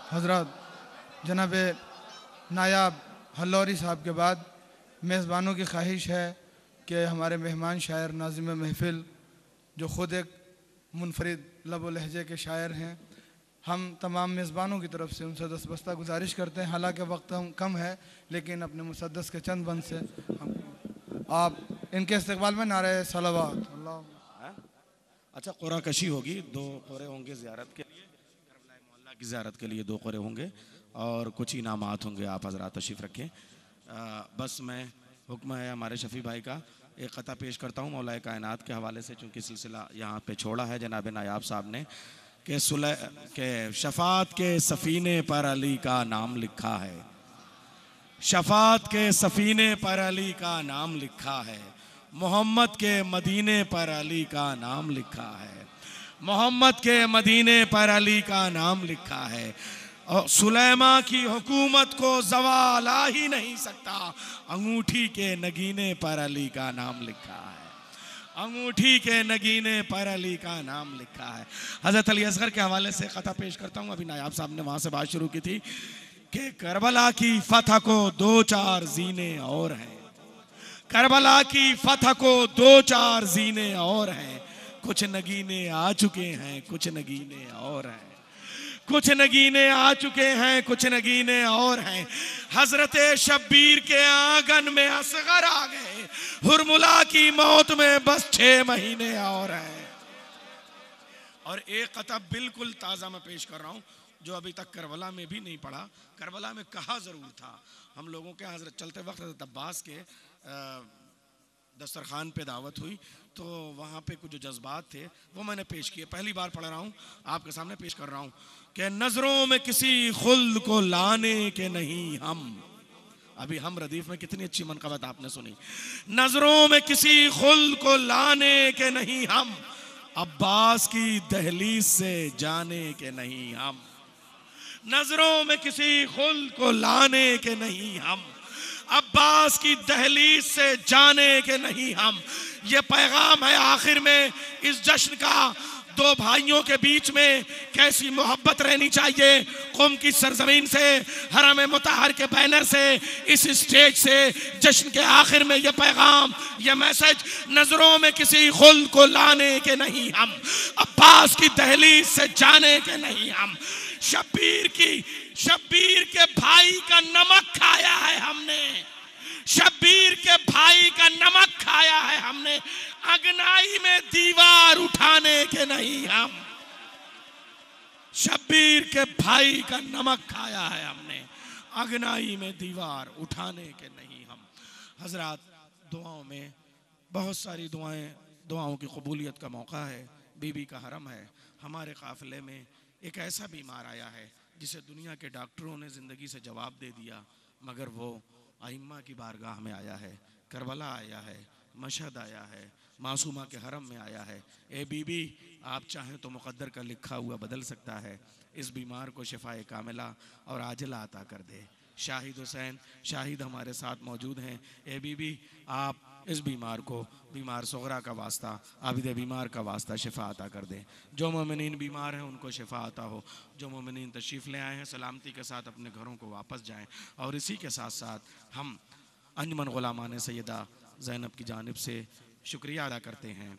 हज़रत जनाब नायाब हल्लौरी साहब के बाद मेज़बानों की ख्वाहिश है कि हमारे मेहमान शायर नाज़िम महफ़िल जो ख़ुद एक मुनफरिद लब व लहजे के शायर हैं, हम तमाम मेज़बानों की तरफ से उनसे दस्तबस्ता गुजारिश करते हैं। हालांकि वक्त हम कम है, लेकिन अपने मुसद्दस के चंद बंद से हम आप इनके इस्तकबाल में नारे सलावत अल्लाह। अच्छा, क़ुरा कशी होगी, 2 क़ुरे होंगे ज़ियारत के लिए, करबला मोहल्ला की ज़ियारत के लिए 2 क़ुरे होंगे और कुछ इनामात होंगे। आप हज़रात तशरीफ़ रखें। बस मैं हुक्म है हमारे शफ़ी भाई का, एक क़ता पेश करता हूँ मौलाए कायनात के हवाले से, चूँकि सिलसिला यहाँ पे छोड़ा है जनाब नायाब साहब ने कि शफ़ात के सफ़ीने पर अली का नाम लिखा है, शफ़ात के सफ़ीने पर अली का नाम लिखा है, मोहम्मद के मदीने पर अली का नाम लिखा है, मोहम्मद के मदीने पर अली का नाम लिखा है। और सुलेमा की हुकूमत को ज़वाल आ ही नहीं सकता, अंगूठी के नगीने पर अली का नाम लिखा है, अंगूठी के नगीने पर अली का नाम लिखा है। हज़रत अली असगर के हवाले से क़ता पेश करता हूँ। अभी नायाब साहब ने वहाँ से बात शुरू की थी कि करबला की फतह को 2-4 जीने और हैं, करबला की फतह को 2-4 जीने और हैं, कुछ नगीने आ चुके हैं, कुछ नगीने और हैं, कुछ नगीने आ चुके हैं, कुछ नगीने और हैं। हजरत शब्बीर के आंगन में असगर आ गए, हुरमुला की मौत में बस 6 महीने और हैं। और एक क़ता बिल्कुल ताज़ा मैं पेश कर रहा हूँ जो अभी तक करबला में भी नहीं पढ़ा। करबला में कहा ज़रूर था, हम लोगों के हजरत चलते वक्त हज़रत अब्बास के दस्तरखान पे दावत हुई तो वहाँ पे कुछ जो जज्बात थे वो मैंने पेश किए। पहली बार पढ़ रहा हूँ, आपके सामने पेश कर रहा हूँ कि नज़रों में किसी खुल्द को लाने के नहीं हम, अभी हम रदीफ में कितनी अच्छी मनक़बत आपने सुनी, नज़रों में किसी खुल्द को लाने के नहीं हम, अब्बास की दहलीज से जाने के नहीं हम, नज़रों में किसी खुल्द को लाने के नहीं हम, अब्बास की दहलीज से जाने के नहीं हम। ये पैगाम है आखिर में इस जश्न का, 2 भाइयों के बीच में कैसी मोहब्बत रहनी चाहिए। क़ुम की सरजमीन से, हरम मुतहर के बैनर से, इस स्टेज से जश्न के आखिर में ये पैगाम, ये मैसेज, नजरों में किसी खुल को लाने के नहीं हम, अब्बास की दहलीज से जाने के नहीं हम। शब्बीर के भाई का नमक खाया है हमने, शब्बीर के भाई का नमक खाया है हमने, अगनाई में दीवार उठाने के नहीं हम, शब्बीर के भाई का नमक खाया है हमने, अगनाई में दीवार उठाने के नहीं हम। हजरात, दुआओं में बहुत सारी दुआओं की कबूलियत का मौका है। बीबी का हरम है। हमारे काफिले में एक ऐसा बीमार आया है जिसे दुनिया के डॉक्टरों ने ज़िंदगी से जवाब दे दिया, मगर वो आइम्मा की बारगाह में आया है, करबला आया है, मशहद आया है, मासूमा के हरम में आया है। ए बीबी, आप चाहें तो मुक़द्दर का लिखा हुआ बदल सकता है। इस बीमार को शिफाए कामिला और आजिला अता कर दे। शाहिद हुसैन शाहिद हमारे साथ मौजूद हैं। ए बीबी, आप इस बीमार को, बीमार सगरा का वास्ता, आबिद बीमार का वास्ता शिफा अता कर दें। जो मोमिनीन बीमार हैं उनको शिफा अता हो। जो मोमिनीन तशरीफ़ ले आए हैं सलामती के साथ अपने घरों को वापस जाएं। और इसी के साथ साथ हम अंजुमन गुलामान सैयदा ज़ैनब की जानिब से शुक्रिया अदा करते हैं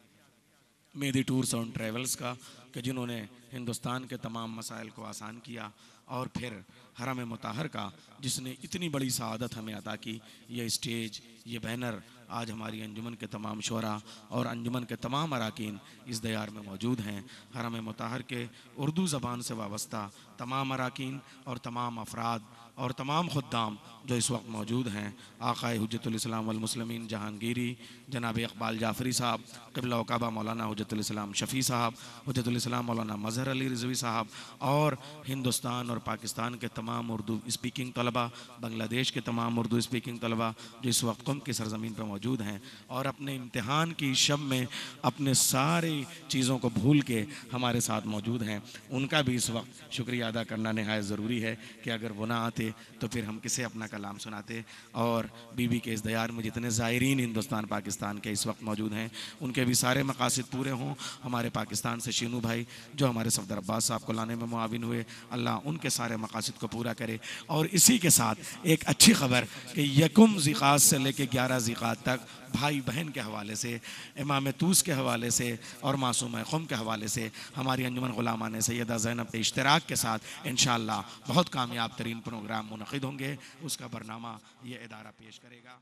मेदी टूर्स एंड ट्रैवल्स का, कि जिन्होंने हिंदुस्तान के तमाम मसाइल को आसान किया, और फिर हरम मुताहर का जिसने इतनी बड़ी सआदत हमें अता की। ये स्टेज, ये बैनर आज हमारी अंजुमन के तमाम शोरा और अंजुमन के तमाम अरकान इस दयार में मौजूद हैं। हरम मुताहर के उर्दू ज़बान से वाबस्ता तमाम अरकान और तमाम अफराद और तमाम खुद्दाम जो इस वक्त मौजूद हैं, आक़ाए हुज्जतुल इस्लाम वल मुस्लिमीन जहांगीरी जनाब इकबाल जाफ़री साहब, क़िबला व काबा मौलाना हुज्जतुल इस्लाम शफ़ी साहब, हुज्जतुल इस्लाम मौलाना मज़हर अली रिज़वी साहब, और हिंदुस्तान और पाकिस्तान के तमाम उर्दू स्पीकिंग तलबा, बांग्लादेश के तमाम उर्दू स्पीकिंग तलबा जो इस वक्त क़ुम की सरज़मीन पर मौजूद हैं और अपने इम्तिहान की शब में अपने सारी चीज़ों को भूल के हमारे साथ मौजूद हैं, उनका भी इस वक्त शुक्रिया अदा करना नहायत ज़रूरी है कि अगर वो ना आते आते तो फिर हम किसे अपना कलाम सुनाते। और बीबी के इस दयार में जितने ज़ायरीन हिंदुस्तान पाकिस्तान के इस वक्त मौजूद हैं उनके भी सारे मकासद पूरे हों। हमारे पाकिस्तान से शीनू भाई जो हमारे सफदर अब्बास साहब को लाने में मुआविन हुए, अल्लाह उनके सारे मकासद को पूरा करे। और इसी के साथ एक अच्छी खबर कि यकुम ज़िक़ात से लेकर 11 ज़िक़ात तक भाई बहन के हवाले से, इमाम तूस के हवाले से और मासूम ख़ुम के हवाले से हमारी अंजुमन ग़ुलामान सैयदा ज़ैनब के इश्तिराक के साथ इंशाअल्लाह बहुत कामयाब तरीन प्रोग्राम मुनक़िद होंगे। उसका बरनामा ये इदारा पेश करेगा।